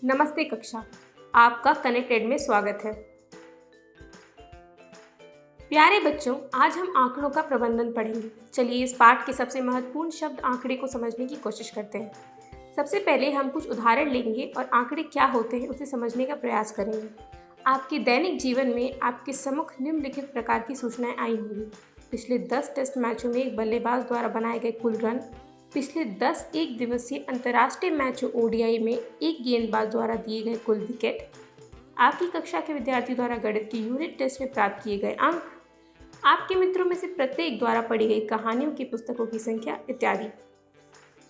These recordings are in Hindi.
नमस्ते कक्षा, आपका कनेक्टेड में स्वागत है। प्यारे बच्चों, आज हम आंकड़ों का प्रबंधन पढ़ेंगे। चलिए इस पाठ के सबसे महत्वपूर्ण शब्द आंकड़े को समझने की कोशिश करते हैं। सबसे पहले हम कुछ उदाहरण लेंगे और आंकड़े क्या होते हैं उसे समझने का प्रयास करेंगे। आपके दैनिक जीवन में आपके सम्मुख निम्नलिखित प्रकार की सूचनाएं आई होंगी। पिछले 10 टेस्ट मैचों में एक बल्लेबाज द्वारा बनाए गए कुल रन, पिछले 10 एक दिवसीय अंतर्राष्ट्रीय मैचों ओडीआई में एक गेंदबाज द्वारा दिए गए कुल विकेट, आपकी कक्षा के विद्यार्थियों द्वारा गणित की यूनिट टेस्ट में प्राप्त किए गए अंक, आपके मित्रों में से प्रत्येक द्वारा पढ़ी गई कहानियों की पुस्तकों की संख्या इत्यादि।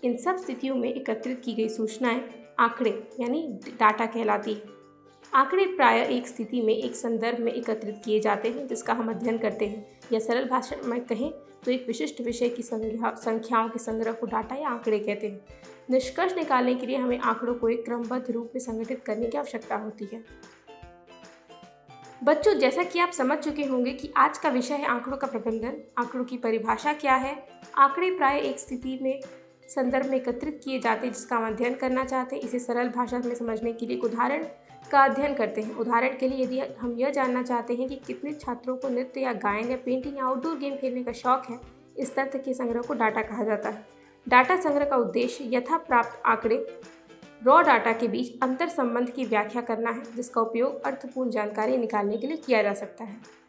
इन सब स्थितियों में एकत्रित की गई सूचनाएं आंकड़े यानी डाटा कहलाती है। आंकड़े प्रायः एक स्थिति में एक संदर्भ में एकत्रित किए जाते हैं जिसका हम अध्ययन करते हैं, या सरल भाषा में कहें तो एक विशिष्ट विषय की संख्याओं के संग्रह को डाटा या आंकड़े कहते हैं। निष्कर्ष निकालने के लिए हमें आंकड़ों को एक क्रमबद्ध रूप में संगठित करने की आवश्यकता होती है। बच्चों, जैसा कि आप समझ चुके होंगे कि आज का विषय है आंकड़ों का प्रबंधन। आंकड़ों की परिभाषा क्या है? आंकड़े प्रायः एक स्थिति में संदर्भ में एकत्रित किए जाते हैं जिसका हम अध्ययन करना चाहते हैं। इसे सरल भाषा में समझने के लिए एक उदाहरण का अध्ययन करते हैं। उदाहरण के लिए यदि हम यह जानना चाहते हैं कि कितने छात्रों को नृत्य या गायन या पेंटिंग या आउटडोर गेम खेलने का शौक है, इस तथ्य के संग्रह को डाटा कहा जाता है। डाटा संग्रह का उद्देश्य यथा प्राप्त आंकड़े रॉ डाटा के बीच अंतर संबंध की व्याख्या करना है, जिसका उपयोग अर्थपूर्ण जानकारी निकालने के लिए किया जा सकता है।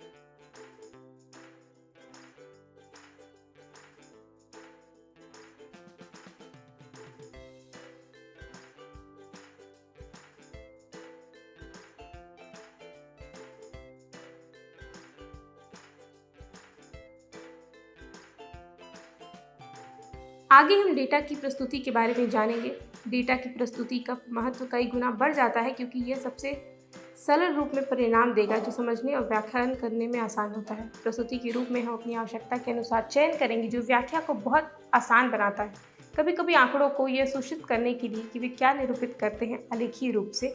आगे हम डेटा की प्रस्तुति के बारे में जानेंगे। डेटा की प्रस्तुति का महत्व कई गुना बढ़ जाता है क्योंकि यह सबसे सरल रूप में परिणाम देगा जो समझने और व्याख्यान करने में आसान होता है। प्रस्तुति के रूप में हम अपनी आवश्यकता के अनुसार चयन करेंगे जो व्याख्या को बहुत आसान बनाता है। कभी कभी आंकड़ों को यह सूचित करने के लिए कि वे क्या निरूपित करते हैं आलेखीय रूप से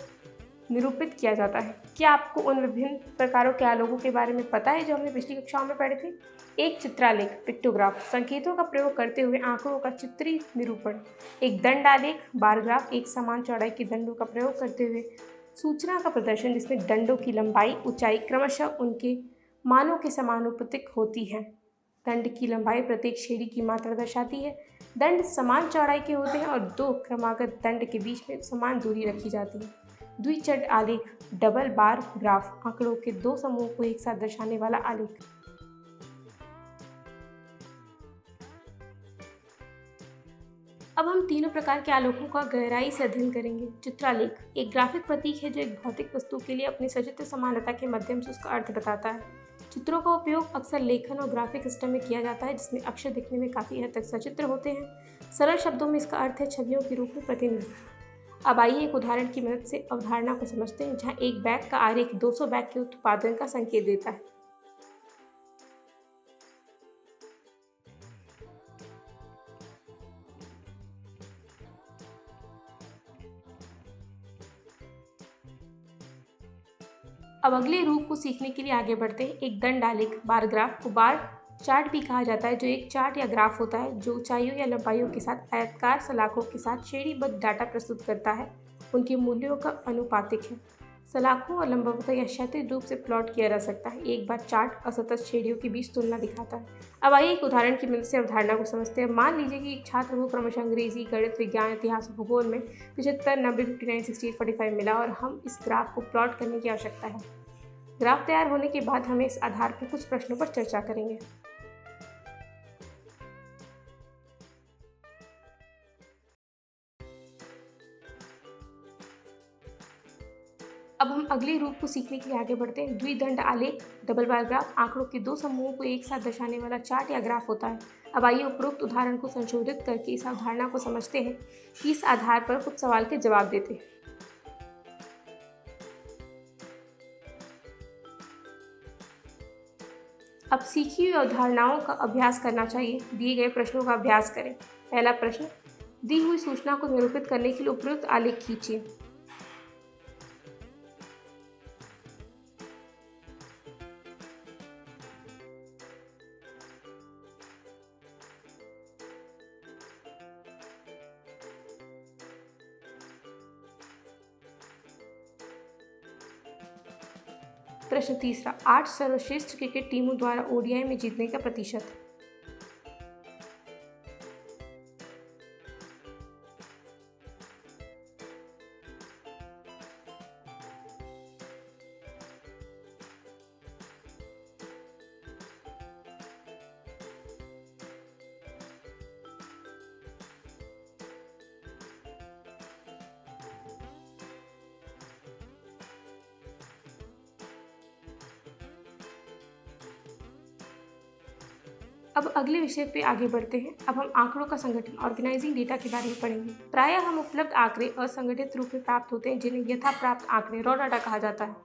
निरूपित किया जाता है। क्या आपको उन विभिन्न प्रकारों के आलोकों के बारे में पता है जो हमने पिछली कक्षाओं में पढ़े थे? एक चित्रालेख पिक्टोग्राफ संकेतों का प्रयोग करते हुए आंकड़ों का चित्रीय निरूपण। एक दंड आलेख बार ग्राफ एक समान चौड़ाई के दंडों का प्रयोग करते हुए सूचना का प्रदर्शन जिसमें दंडों की लंबाई ऊंचाई क्रमशः उनके मानों के समानुपातिक होती है। दंड की लंबाई प्रत्येक श्रेणी की मात्रा दर्शाती है। दंड समान चौड़ाई के होते हैं और दो क्रमागत दंड के बीच में समान दूरी रखी जाती है। द्विचंड आलेख डबल बार ग्राफ आंकड़ों के दो समूहों को एक साथ दर्शाने वाला आलेख। अब हम तीनों प्रकार के आलोकों का गहराई से अध्ययन करेंगे। चित्रालेख एक ग्राफिक प्रतीक है जो एक भौतिक वस्तु के लिए अपनी सचित्र समानता के माध्यम से उसका अर्थ बताता है। चित्रों का उपयोग अक्सर लेखन और ग्राफिक सिस्टम में किया जाता है जिसमें अक्षर दिखने में काफ़ी हद तक सचित्र होते हैं। सरल शब्दों में इसका अर्थ है छवियों के रूप में प्रतिनिधित्व। अब आइए एक उदाहरण की मदद से अवधारणा को समझते हैं जहां एक बैग का आरेख 200 बैग के उत्पादन का संकेत देता है। अब अगले रूप को सीखने के लिए आगे बढ़ते हैं। एक दंड आलेख बार ग्राफ को बार चार्ट भी कहा जाता है जो एक चार्ट या ग्राफ होता है जो ऊंचाइयों या लंबाइयों के साथ आयताकार सलाखों के साथ श्रेणीबद्ध डाटा प्रस्तुत करता है। उनके मूल्यों का अनुपातिक है। सलाखों और लंबवत या क्षैतिज रूप से प्लॉट किया जा सकता है। एक बार चार्ट असतत श्रेणियों के बीच तुलना दिखाता है। अब आइए एक उदाहरण की मदद से अवधारणा को समझते हैं। मान लीजिए कि एक छात्र को क्रमशः अंग्रेजी गणित विज्ञान इतिहास और भूगोल में 75, 90, 59, 68, 45 मिला और हम इस ग्राफ को प्लॉट करने की आवश्यकता है। ग्राफ तैयार होने के बाद हमें इस आधार पर कुछ प्रश्नों पर चर्चा करेंगे। अब हम अगले रूप को सीखने के लिए आगे बढ़ते हैं। द्विदंड आलेख डबल बार ग्राफ आंकड़ों के दो समूहों को एक साथ दर्शाने वाला चार्ट या ग्राफ होता है। अब आइए उपरोक्त उदाहरण को संशोधित करके इस अवधारणा को समझते हैं कि इस आधार पर कुछ सवाल के जवाब देते हैं। अब सीखी हुई अवधारणाओं का अभ्यास करना चाहिए। दिए गए प्रश्नों का अभ्यास करें। पहला प्रश्न, दी हुई सूचना को निरूपित करने के लिए उपयुक्त आलेख खींचिए। प्रश्न तीसरा, 8 सर्वश्रेष्ठ क्रिकेट टीमों द्वारा ओडीआई में जीतने का प्रतिशत। अब अगले विषय पे आगे बढ़ते हैं। अब हम आंकड़ों का संगठन, ऑर्गेनाइजिंग डेटा के बारे में पढ़ेंगे। प्रायः हम उपलब्ध आंकड़े असंगठित रूप में प्राप्त होते हैं, जिन्हें यथा प्राप्त आंकड़े, रॉ डाटा कहा जाता है।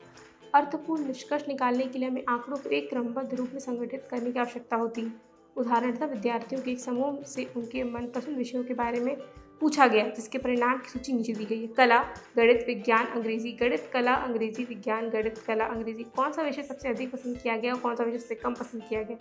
अर्थपूर्ण निष्कर्ष निकालने के लिए हमें आंकड़ों को एक क्रमबद्ध रूप में संगठित करने की आवश्यकता होती है। उदाहरणतः विद्यार्थियों के एक समूह से उनके मनपसंद विषयों के बारे में पूछा गया, जिसके परिणाम की सूची नीचे दी गई है। कला, गणित, विज्ञान, अंग्रेजी। गणित, कला, अंग्रेजी, विज्ञान, गणित, कला, अंग्रेजी। कौन सा विषय सबसे अधिक पसंद किया गया और कौन सा विषय सबसे कम पसंद किया गया?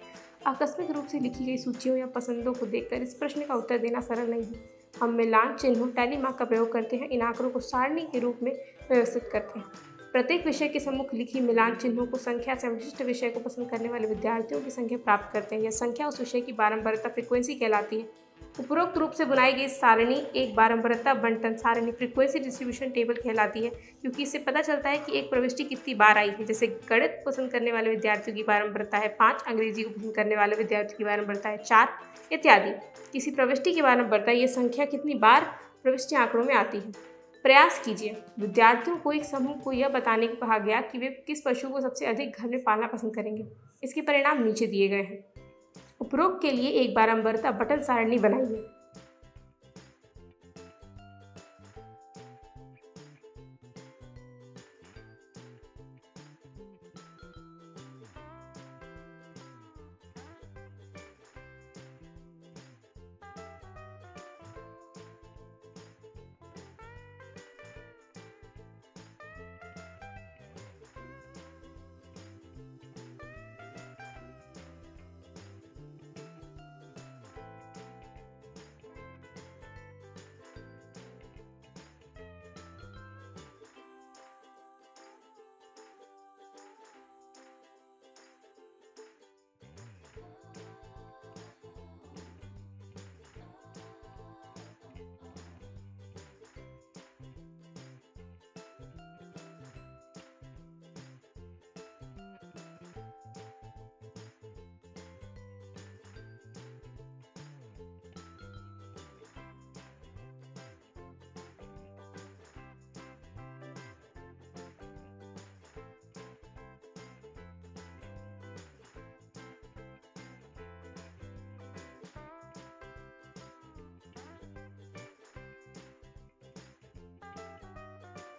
आकस्मिक रूप से लिखी गई सूचियों या पसंदों को देखकर इस प्रश्न का उत्तर देना सरल नहीं है। हम मिलान चिन्हों, टैली मार्क का प्रयोग करते हैं। इन आंकड़ों को सारणी के रूप में व्यवस्थित करते हैं। प्रत्येक विषय के सम्मुख लिखी मिलान चिन्हों को संख्या से विशिष्ट विषय को पसंद करने वाले विद्यार्थियों की संख्या प्राप्त करते हैं। यह संख्या उस विषय की बारंबारता फ्रीक्वेंसी कहलाती है। उपरोक्त रूप से बनाई गई सारणी एक बारंबारता बंटन सारणी फ्रीक्वेंसी डिस्ट्रीब्यूशन टेबल कहलाती है, क्योंकि इससे पता चलता है कि एक प्रविष्टि कितनी बार आई है। जैसे गणित पसंद करने वाले विद्यार्थियों की बारंबारता है 5, अंग्रेजी को पसंद करने वाले विद्यार्थियों की बारंबारता है 4 इत्यादि। किसी प्रविष्टि की बारंबारता, यह संख्या कितनी बार प्रविष्टि आंकड़ों में आती है। प्रयास कीजिए। विद्यार्थियों को एक समूह को यह बताने को कहा गया कि वे किस पशु को सबसे अधिक घर में पालना पसंद करेंगे। इसके परिणाम नीचे दिए गए हैं। उपरोक्त के लिए एक बारंबारता बटन सारणी बनाइए।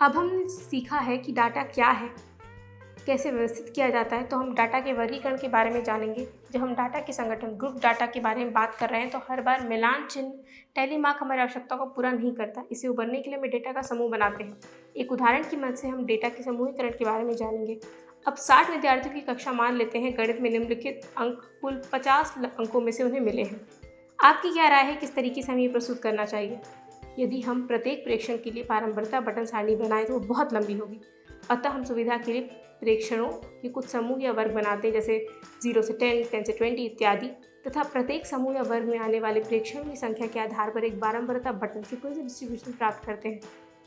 अब हमने सीखा है कि डाटा क्या है, कैसे व्यवस्थित किया जाता है, तो हम डाटा के वर्गीकरण के बारे में जानेंगे। जब हम डाटा के संगठन, ग्रुप डाटा के बारे में बात कर रहे हैं, तो हर बार मिलान चिन्ह, टैली मार्क हमारी आवश्यकता को पूरा नहीं करता। इसे उबरने के लिए हम डेटा का समूह बनाते हैं। एक उदाहरण की मदद से हम डेटा के समूहीकरण के बारे में जानेंगे। अब 60 विद्यार्थियों की कक्षा मान लेते हैं। गणित में निम्नलिखित अंक कुल 50 अंकों में से उन्हें मिले हैं। आपकी क्या राय है, किस तरीके से हमें ये प्रस्तुत करना चाहिए? यदि हम प्रत्येक प्रेक्षण के लिए बारंबारता बटन सारणी बनाएं तो वो बहुत लंबी होगी। अतः हम सुविधा के लिए प्रेक्षणों के कुछ समूह या वर्ग बनाते हैं, जैसे 0 से 10, 10 से 20 इत्यादि, तथा प्रत्येक समूह या वर्ग में आने वाले प्रेक्षणों की संख्या के आधार पर एक बारंबारता बटन फ्रीक्वेंसी डिस्ट्रीब्यूशन प्राप्त करते हैं।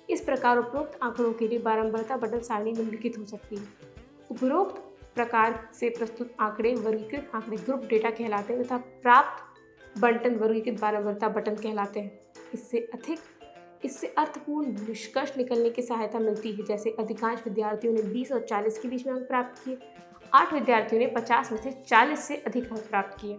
इस प्रकार उपरोक्त आंकड़ों के लिए बारंबारता बटन सारणी निम्नलिखित हो सकती है। उपरोक्त प्रकार से प्रस्तुत आंकड़े वर्गीकृत आंकड़े ग्रुप डेटा कहलाते हैं तथा प्राप्त बंटन वर्गीकृत बारंबारता बटन कहलाते हैं। इससे अर्थपूर्ण निष्कर्ष निकलने की सहायता मिलती है। जैसे अधिकांश विद्यार्थियों ने 20 और 40 के बीच में अंक प्राप्त किए। 8 विद्यार्थियों ने 50 में से 40 से अधिक अंक प्राप्त किए।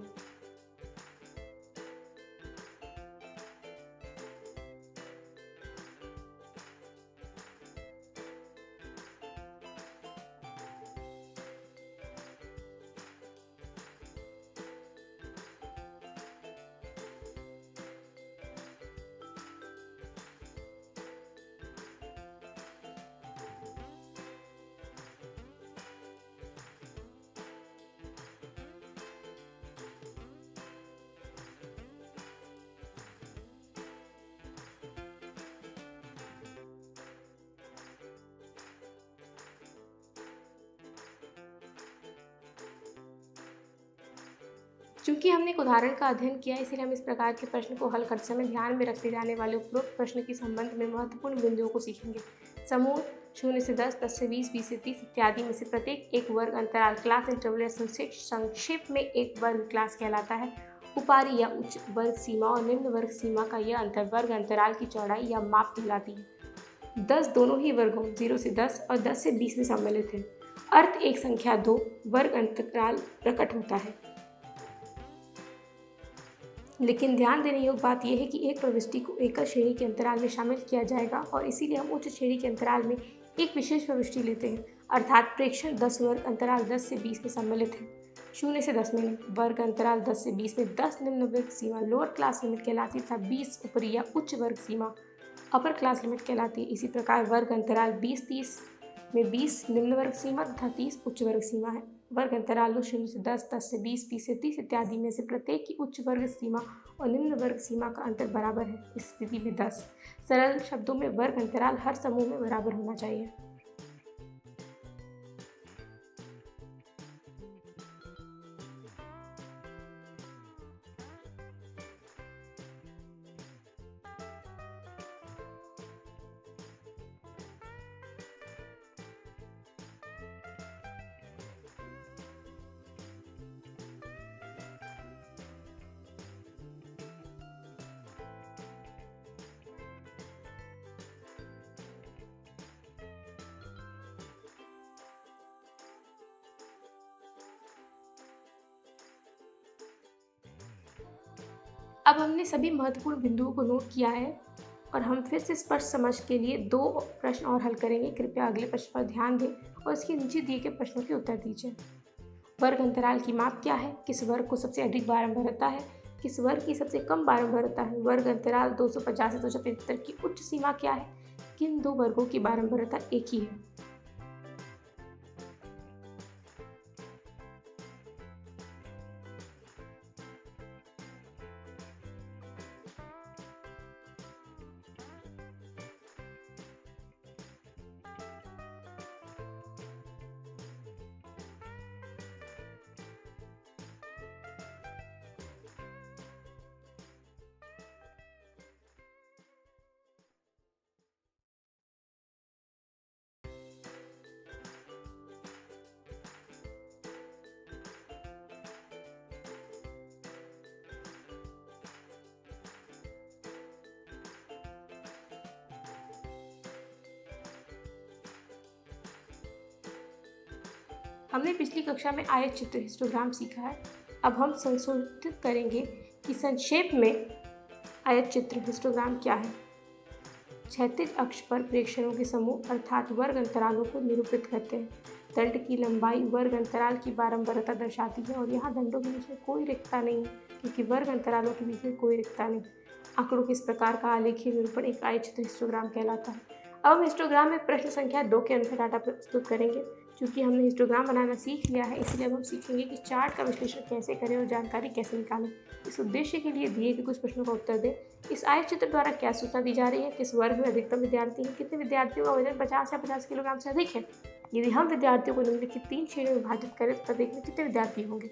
चूंकि हमने एक उदाहरण का अध्ययन किया, इसलिए हम इस प्रकार के प्रश्न को हल करते समय ध्यान में रखे जाने वाले उपरोक्त प्रश्न के संबंध में महत्वपूर्ण बिंदुओं को सीखेंगे। समूह 0 से 10, 10 से 20, 20 से 30 इत्यादि में से प्रत्येक एक वर्ग अंतराल क्लास इंटरवल या संक्षेप में एक वर्ग क्लास कहलाता है। ऊपरी या उच्च वर्ग सीमा और निम्न वर्ग सीमा का यह अंतर वर्ग अंतराल की चौड़ाई या माप कहलाती है। 10 दोनों ही वर्गों 0 से 10 और 10 से 20 में सम्मिलित है। अर्थ एक संख्या 2 वर्ग अंतराल प्रकट होता है। लेकिन ध्यान देने योग्य बात यह है कि एक प्रविष्टि को एकल श्रेणी के अंतराल में शामिल किया जाएगा और इसीलिए हम उच्च श्रेणी के अंतराल में एक विशेष प्रविष्टि लेते हैं, अर्थात प्रेक्षण 10 वर्ग अंतराल 10 से 20 में सम्मिलित है। 0 से 10 में नहीं, वर्ग अंतराल 10 से 20 में 10 निम्न वर्ग सीमा लोअर क्लास लिमिट कहलाती तथा 20 ऊपरी या उच्च वर्ग सीमा अपर क्लास लिमिट कहलाती है। इसी प्रकार वर्ग अंतराल 20-30 में 20 निम्न वर्ग सीमा तथा 30 उच्च वर्ग सीमा है। वर्ग अंतरालों 0 से 10, 10 से 20, 20 से 30 इत्यादि में से प्रत्येक की उच्च वर्ग सीमा और निम्न वर्ग सीमा का अंतर बराबर है। इस स्थिति में 10 सरल शब्दों में वर्ग अंतराल हर समूह में बराबर होना चाहिए। अब हमने सभी महत्वपूर्ण बिंदुओं को नोट किया है और हम फिर से स्पष्ट समझ के लिए 2 प्रश्न और हल करेंगे। कृपया अगले प्रश्न पर ध्यान दें और इसके नीचे दिए गए प्रश्नों के उत्तर दीजिए। वर्ग अंतराल की माप क्या है? किस वर्ग को सबसे अधिक बारंबारता है? किस वर्ग की सबसे कम बारंबारता है? वर्ग अंतराल 250 से 275 की उच्च सीमा क्या है? किन 2 वर्गों की बारंबारता एक ही है? हमने पिछली कक्षा में आयत चित्र हिस्टोग्राम सीखा है। अब हम संशोधित करेंगे कि संक्षेप में आयत चित्र हिस्टोग्राम क्या है। क्षैतिज अक्ष पर प्रेक्षणों के समूह अर्थात वर्ग अंतरालों को निरूपित करते हैं। दंड की लंबाई वर्ग अंतराल की बारंबारता दर्शाती है और यहाँ दंडों के बीच में कोई रिक्तता नहीं है, क्योंकि वर्ग अंतरालों के बीच में कोई रिक्तता नहीं। आंकड़ों के इस प्रकार का आलेखीय निरूपण एक आयत चित्र हिस्टोग्राम कहलाता है। अब हम हिस्टोग्राम में प्रश्न संख्या 2 के अनुसार डाटा प्रस्तुत करेंगे। चूंकि हमने हिस्टोग्राम बनाना सीख लिया है, इसलिए अब हम सीखेंगे कि चार्ट का विश्लेषण कैसे करें और जानकारी कैसे निकालें। इस उद्देश्य के लिए दिए गए कुछ प्रश्नों का उत्तर दें। इस आयत चित्र द्वारा क्या सूचना दी जा रही है? किस वर्ग में अधिकतम विद्यार्थी हैं? कितने विद्यार्थियों का वजन 50 या 50 किलोग्राम से अधिक है? यदि हम विद्यार्थियों को निम्नलिखित 3 श्रेणियों में विभाजित करें तो प्रत्येक में कितने विद्यार्थी होंगे?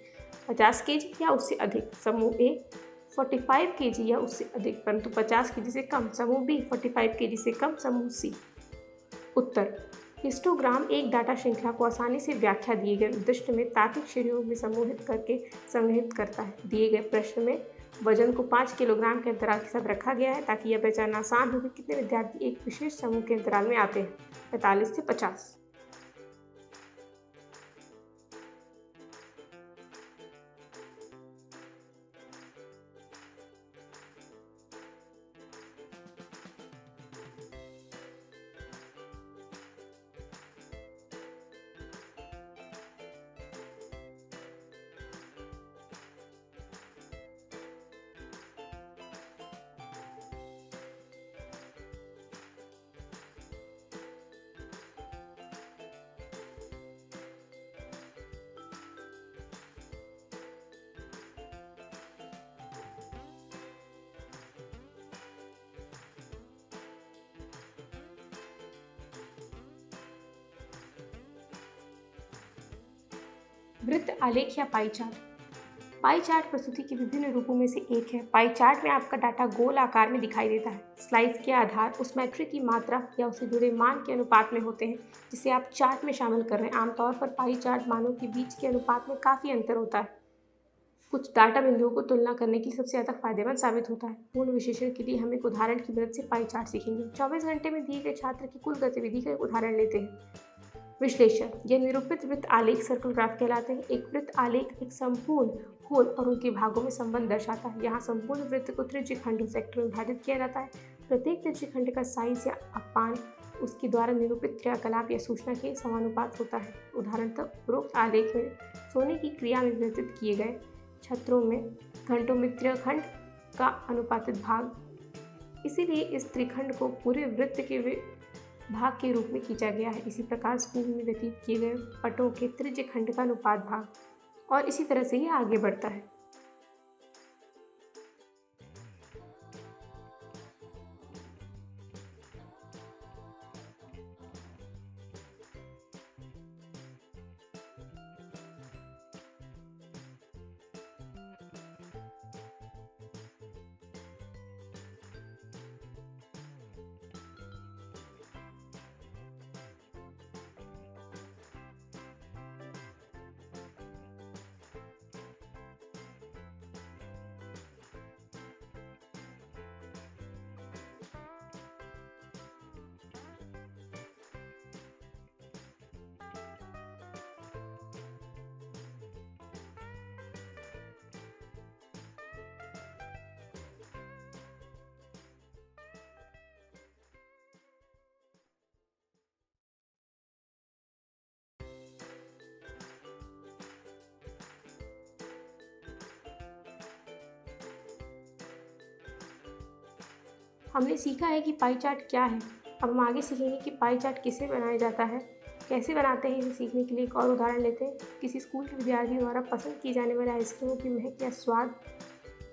50 केजी या उससे अधिक समूह ए, 45 केजी या उससे अधिक परंतु 50 केजी से कम समूह बी, 45 केजी से कम समूह सी। उत्तर: हिस्टोग्राम एक डाटा श्रृंखला को आसानी से व्याख्या दिए गए उद्देश्य में तार्किक श्रेणियों में समूहित करके संग्रहित करता है। दिए गए प्रश्न में वजन को 5 किलोग्राम के अंतराल के साथ रखा गया है ताकि यह पहचानना आसान हो कि कितने विद्यार्थी एक विशेष समूह के अंतराल में आते हैं। 45 से 50। वृत्त आलेख या पाई चार्ट। पाई चार्ट प्रस्तुति के विभिन्न रूपों में से एक है। पाई चार्ट में आपका डाटा गोल आकार में दिखाई देता है। स्लाइस के आधार उस मैट्रिक की मात्रा या उसे जुड़े मान के अनुपात में होते हैं जिसे आप चार्ट में शामिल कर रहे हैं। आमतौर पर पाई चार्ट मानों के बीच के अनुपात में काफ़ी अंतर होता है। कुछ डाटा बिंदुओं को तुलना करने के लिए सबसे ज़्यादा फायदेमंद साबित होता है। पूर्ण विश्लेषण के लिए हम एक उदाहरण की मदद से पाई चार्ट सीखेंगे। 24 घंटे में दिए गए छात्र की कुल गतिविधि का एक उदाहरण लेते हैं। विश्लेषण यह निरूपित वृत्त आलेख सर्कल ग्राफ कहलाते हैं। एक वृत्त आलेख एक संपूर्ण होल और उनके भागों में संबंध दर्शाता है। यहाँ संपूर्ण वृत्त को त्रिज्य खंडों सेक्टर में विभाजित किया जाता है। प्रत्येक त्रिज्य खंड का साइज या अपान उसके द्वारा निरूपित क्रियाकलाप या सूचना के समानुपात होता है। उदाहरणतः उपरोक्त आलेख में सोने की क्रिया में विभाजित किए गए छत्रों में घंटों में त्रिखंड का अनुपातित भाग, इसीलिए इस त्रिखंड को पूरे वृत्त के भाग के रूप में खींचा गया है। इसी प्रकार स्कूल में व्यतीत किए गए पटों के त्रिज्य खंड का अनुपात भाग, और इसी तरह से ये आगे बढ़ता है। हमने सीखा है कि पाई चार्ट क्या है। अब हम आगे सीखेंगे कि पाई चार्ट किसे बनाया जाता है, कैसे बनाते हैं। इसे सीखने के लिए एक और उदाहरण लेते हैं। किसी स्कूल के विद्यार्थी द्वारा पसंद की जाने वाले आइसक्रीमों की महक या स्वाद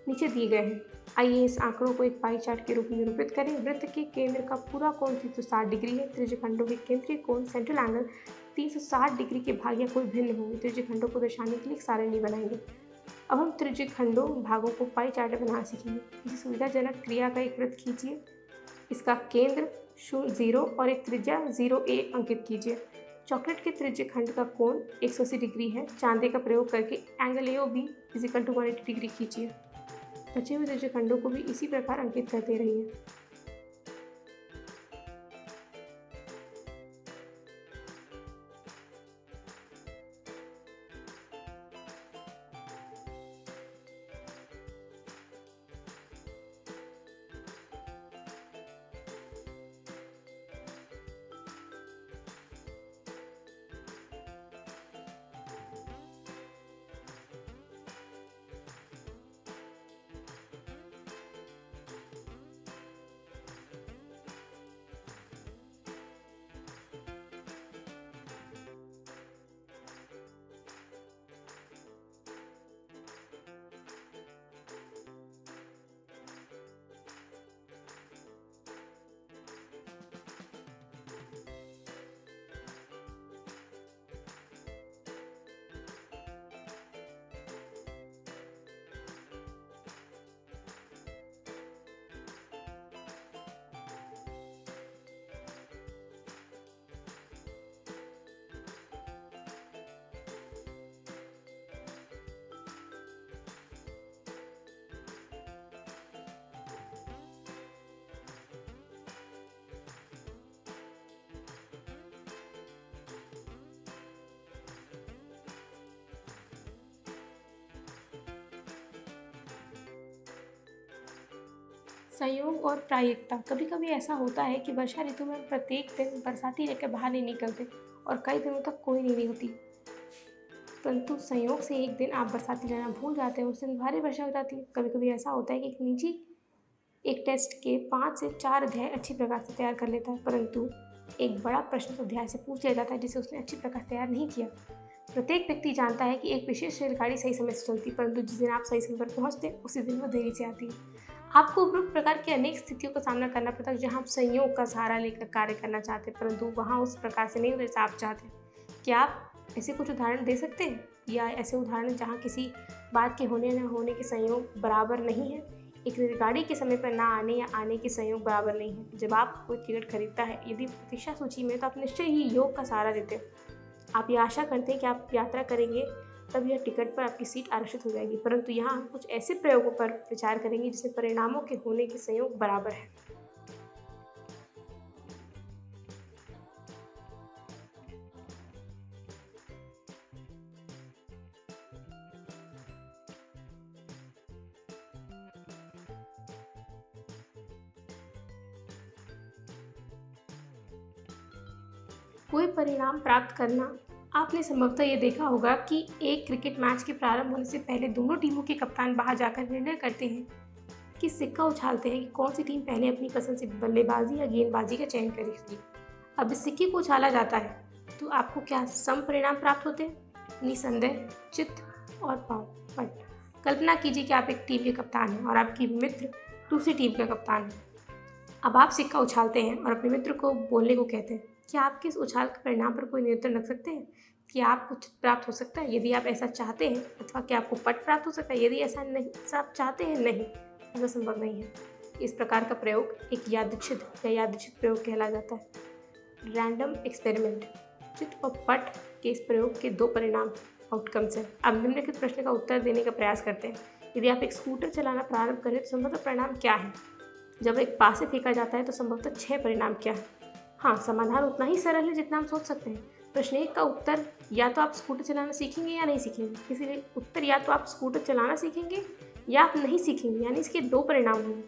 नीचे दिए गए हैं। आइए इस आंकड़ों को एक पाई चार्ट के रूप में निरूपित करें। वृत्त के केंद्र का पूरा कोण 360 डिग्री है। त्रिज्यखंडों के केंद्रीय कोण सेंट्रल एंगल 360 डिग्री के भाग या कोई भिन्न होंगे। त्रिज्यखंडों को दर्शाने के लिए एक सारणी बनाएंगे। अब हम त्रिज्यखंडों भागों को पाई चार्ट में बना सीखेंगे। किसी सुविधाजनक क्रिया का एक वृत्त खींचिए। इसका केंद्र 0 और एक त्रिज्या 0a अंकित कीजिए। चॉकलेट के त्रिज्यखंड का कोण 180 डिग्री है। चांदे का प्रयोग करके एंगल AOB = 180 डिग्री खींचिए। बचे हुए त्रिज्यखंडों को भी इसी प्रकार अंकित करते रहिए। संयोग और प्रायिकता। कभी कभी ऐसा होता है कि वर्षा ऋतु में प्रत्येक दिन बरसाती लेकर बाहर नहीं निकलते और कई दिनों तक कोई नहीं होती, परंतु संयोग से एक दिन आप बरसाती लेना भूल जाते हैं, उस दिन भारी वर्षा हो जाती है। कभी कभी ऐसा होता है कि एक निजी एक टेस्ट के 5 से 4 अध्याय अच्छी प्रकार से तैयार कर लेता है, परंतु एक बड़ा प्रश्न अध्याय से पूछ लिया जाता है जिसे उसने अच्छी प्रकार तैयार नहीं किया। प्रत्येक व्यक्ति जानता है कि एक विशेष रेलगाड़ी सही समय से चलती, परंतु जिस दिन आप सही समय पर पहुंचते हैं उसी दिन वह देरी से आती है। आपको उपरोक्त प्रकार की अनेक स्थितियों का सामना करना पड़ता है जहां आप संयोग का सहारा लेकर कार्य करना चाहते हैं, परंतु वहां उस प्रकार से नहीं जैसा आप चाहते। क्या आप ऐसे कुछ उदाहरण दे सकते हैं? या ऐसे उदाहरण जहाँ किसी बात के होने न होने के संयोग बराबर नहीं है। एक रेलगाड़ी के समय पर ना आने या आने के संयोग बराबर नहीं है। जब आप कोई टिकट खरीदता है, यदि प्रतीक्षा सूची में, तो आप निश्चय ही योग का सहारा देते हो। आप ये आशा करते हैं कि आप यात्रा करेंगे तब यह टिकट पर आपकी सीट आरक्षित हो जाएगी। परंतु यहाँ हम कुछ ऐसे प्रयोगों पर विचार करेंगे जिसमें परिणामों के होने के संयोग बराबर है। कोई परिणाम प्राप्त करना। आपने संभवतः ये देखा होगा कि एक क्रिकेट मैच के प्रारंभ होने से पहले दोनों टीमों के कप्तान बाहर जाकर निर्णय करते हैं कि सिक्का उछालते हैं कि कौन सी टीम पहले अपनी पसंद से बल्लेबाजी या गेंदबाजी का चयन करेगी। अब इस सिक्के को उछाला जाता है तो आपको क्या सम परिणाम प्राप्त होते हैं? निसंदेह चित्त और पट। कल्पना कीजिए कि आप एक टीम के कप्तान हैं और आपकी मित्र दूसरी टीम का कप्तान है। अब आप सिक्का उछालते हैं और अपने मित्र को बोलने को कहते हैं। क्या आपके इस उछाल के परिणाम पर कोई नियंत्रण रख सकते हैं? क्या आपको चित्त प्राप्त हो सकता है यदि आप ऐसा चाहते हैं, अथवा क्या आपको पट प्राप्त हो सकता है यदि ऐसा आप चाहते हैं? नहीं, ऐसा संभव नहीं है। इस प्रकार का प्रयोग एक यादृच्छिक प्रयोग कहला जाता है। Random experiment. चित्त और पट के इस प्रयोग के दो परिणाम आउटकम्स हैं। अब निम्नलिखित प्रश्न का उत्तर देने का प्रयास करते हैं। यदि आप एक स्कूटर चलाना प्रारंभ करें तो संभवतः परिणाम क्या है? जब एक पास से फेंका जाता है तो संभवतः 6 परिणाम क्या है? हाँ, समाधान उतना ही सरल है जितना हम सोच सकते हैं। प्रश्न 1 का उत्तर या तो आप स्कूटर चलाना सीखेंगे या नहीं सीखेंगे। इसीलिए उत्तर या तो आप स्कूटर चलाना सीखेंगे या आप नहीं सीखेंगे, यानी इसके 2 परिणाम होंगे।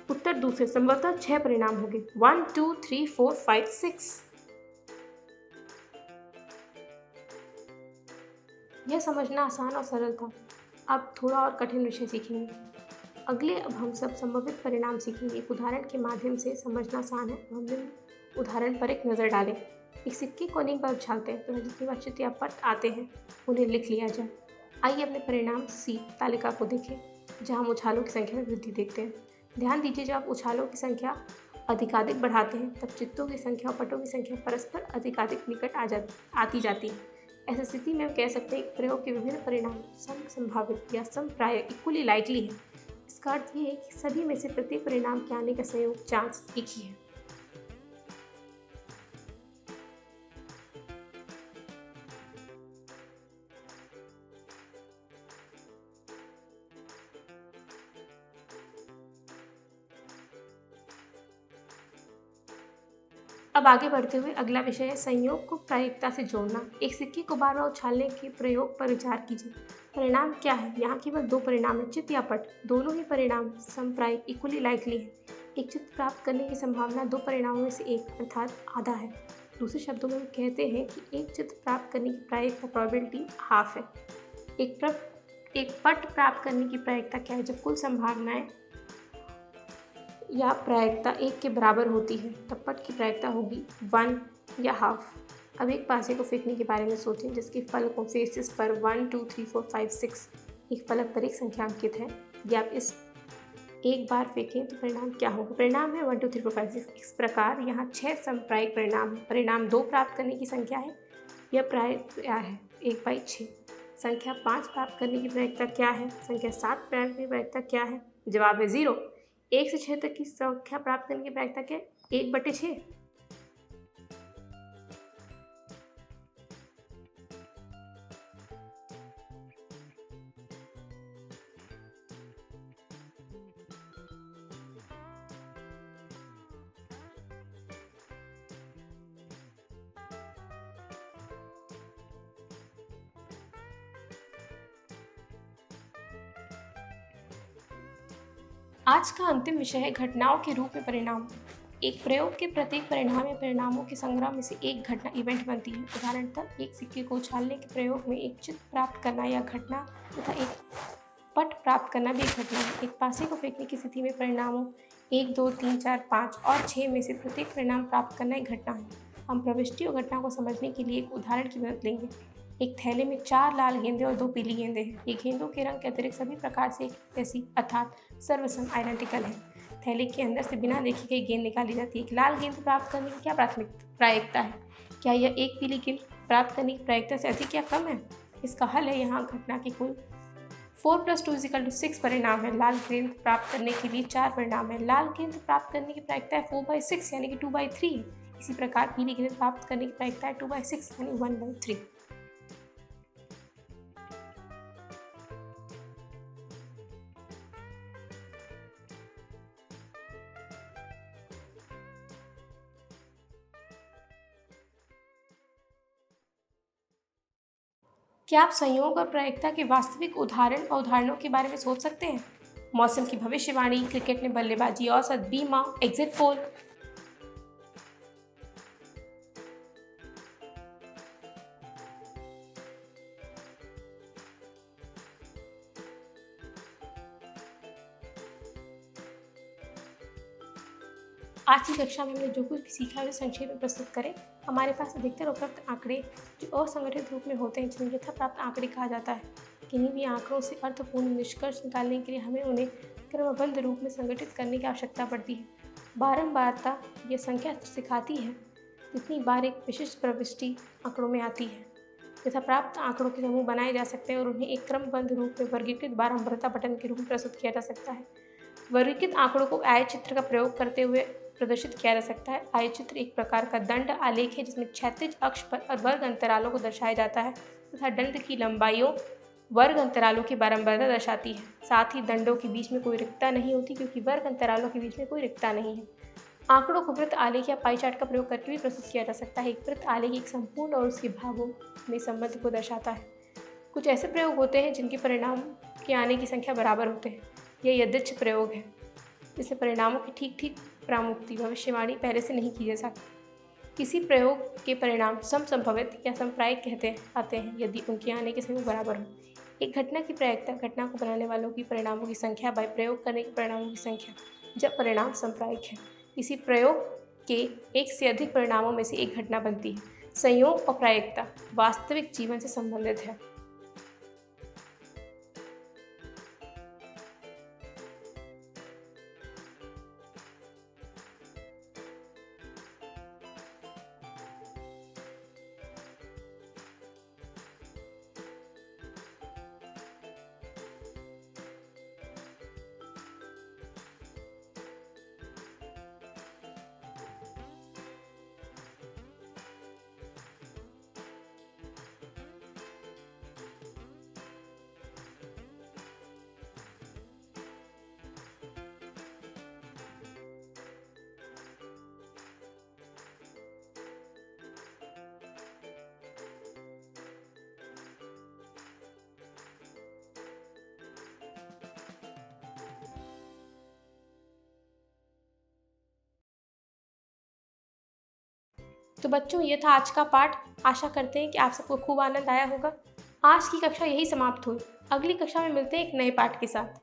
उत्तर दूसरे संभवतः 6 परिणाम होंगे। 1 2 3 4 5 6। यह समझना आसान और सरल था। अब थोड़ा और कठिन विषय सीखेंगे। अब हम सब संभावित परिणाम सीखेंगे। एक उदाहरण के माध्यम से समझना आसान है। हम उदाहरण पर एक नज़र डालें। एक सिक्के को अनेक बार उछालते हैं तो जितनी बार चित्त या पट आते हैं उन्हें लिख लिया जाए। आइए अपने परिणाम सी तालिका को देखें, जहां हम उछालों की संख्या में वृद्धि देखते हैं। ध्यान दीजिए, जब आप उछालों की संख्या अधिकाधिक बढ़ाते हैं तब चित्तों की संख्या और पटों की संख्या परस्पर अधिकाधिक निकट आती जाती है। ऐसी स्थिति में हम कह सकते हैं कि प्रयोग के विभिन्न परिणाम सम संभावित या सम प्राय इक्वली लाइकली है। इसका अर्थ ये है कि सभी में से प्रत्येक परिणाम के आने का संयोग चांस एक ही है। अब आगे बढ़ते हुए अगला विषय है संयोग को प्रायिकता से जोड़ना। एक सिक्के को बार बार उछालने के प्रयोग पर विचार कीजिए। परिणाम क्या है? यहाँ केवल 2 परिणाम हैं, चित्त या पट। दोनों ही परिणाम समप्रायिक इक्वली लाइकली है। एक चित्त प्राप्त करने की संभावना 2 परिणामों में से एक अर्थात आधा है। दूसरे शब्दों में हम कहते हैं कि एक चित्त प्राप्त करने की प्रायिकता प्रोबेबिलिटी हाफ है। एक पट प्राप्त करने की प्रायिकता क्या है? जब कुल संभावनाएं या प्रायिकता 1 के बराबर होती है तब पट की प्रायिकता होगी 1 या हाफ। अब एक पासे को फेंकने के बारे में सोचें जिसके फलकों फेसेस पर 1 2 3 4 5 6 एक फलक पर एक संख्या अंकित है। यदि आप इस एक बार फेंकें तो परिणाम क्या होगा? परिणाम है 1 2 3 4 5 6। इस प्रकार यहाँ 6 समप्रायिक परिणाम है। परिणाम 2 प्राप्त करने की संख्या है, यह प्रायिकता है 1/6। संख्या 5 प्राप्त करने की प्रायिकता क्या है? संख्या 7 प्राप्त करने की प्रायिकता क्या है? जवाब है 0। 1 से 6 तक की संख्या प्राप्त करने की प्रायिकता क्या है? 1/6। आज का अंतिम विषय है घटनाओं के रूप में परिणाम। एक प्रयोग के प्रत्येक परिणाम या परिणामों के संग्रह में से एक घटना इवेंट बनती है। उदाहरणतः एक सिक्के को उछालने के प्रयोग में एक चित्त प्राप्त करना या घटना तथा एक पट प्राप्त करना भी एक घटना है। एक पासे को फेंकने की स्थिति में परिणामों 1 2 3 4 5 और 6 में से प्रत्येक परिणाम प्राप्त करना एक घटना है। हम प्रविष्टि और घटना को समझने के लिए एक उदाहरण की मदद लेंगे। एक थैले में 4 लाल गेंदें और 2 पीली गेंदें हैं। ये गेंदों के रंग के अतिरिक्त सभी प्रकार से एक जैसी अर्थात सर्वसम आइडेंटिकल है। थैले के अंदर से बिना देखी गई गेंद निकाली जाती है। एक लाल गेंद प्राप्त करने की क्या प्रायिकता है? क्या यह एक पीली गेंद प्राप्त करने की प्रायिकता से अधिक या कम है? इसका हल है यहाँ घटना की कुल 4+2 = 6 परिणाम है। लाल गेंद प्राप्त करने के लिए 4 परिणाम है। लाल गेंद प्राप्त करने की प्रायिकता है 4/6 यानी कि 2/3। इसी प्रकार पीली गेंद प्राप्त करने की प्रायिकता है 2/6 यानी 1/3। क्या आप संयोग और प्रायिकता के वास्तविक उदाहरण और उदाहरणों के बारे में सोच सकते हैं? मौसम की भविष्यवाणी, क्रिकेट में बल्लेबाजी औसत, बीमा, एग्जिट पोल। आज की कक्षा में हमने जो कुछ भी सीखा है उसे संक्षेप में प्रस्तुत करें। हमारे पास अधिकतर उपलब्ध आंकड़े जो असंगठित रूप में होते हैं, जिन्हें यथा प्राप्त आंकड़े कहा जाता है। किन्हीं भी आंकड़ों से अर्थपूर्ण निष्कर्ष निकालने के लिए हमें उन्हें क्रमबद्ध रूप में संगठित करने की आवश्यकता पड़ती है। बारंबारता यह संख्या सिखाती है जितनी बार एक विशिष्ट प्रविष्टि आंकड़ों में आती है। यथा प्राप्त आंकड़ों के समूह बनाए जा सकते हैं और उन्हें एक क्रमबद्ध रूप में वर्गीकृत बारंबारता बटन के रूप में प्रस्तुत किया जा सकता है। वर्गीकृत आंकड़ों को आय चित्र का प्रयोग करते हुए प्रदर्शित किया जा सकता है। आय चित्र एक प्रकार का दंड आलेख है जिसमें क्षैतिज अक्ष पर और वर्ग अंतरालों को दर्शाया जाता है तथा दंड की लंबाइयों वर्ग अंतरालों की बारंबारता दर्शाती है। साथ ही दंडों के बीच में कोई रिक्तता नहीं होती क्योंकि वर्ग अंतरालों के बीच में कोई रिक्तता नहीं है। आंकड़ों को वृत्त आलेख या पाई चार्ट का प्रयोग करके भी प्रस्तुत किया जा सकता है। एक वृत्त आलेख एक संपूर्ण और उसके भागों में संबंध को दर्शाता है। कुछ ऐसे प्रयोग होते हैं जिनके परिणाम के आने की संख्या बराबर होते हैं। यह यदृच्छ प्रयोग है जिससे परिणामों की ठीक ठीक प्रामुक्ति भविष्यवाणी पहले से नहीं की जा सकती। किसी प्रयोग के परिणाम समसंभवित या समप्रायिक कहते आते हैं यदि उनके आने के समय बराबर हो। एक घटना की प्रायिकता घटना को बनाने वालों की परिणामों की संख्या बाय प्रयोग करने के परिणामों की संख्या जब परिणाम समप्रायिक है। किसी प्रयोग के एक से अधिक परिणामों में से एक घटना बनती है। संयोग और प्रायिकता वास्तविक जीवन से संबंधित है। तो बच्चों, ये था आज का पाठ। आशा करते हैं कि आप सबको खूब आनंद आया होगा। आज की कक्षा यही समाप्त हुई। अगली कक्षा में मिलते हैं एक नए पाठ के साथ।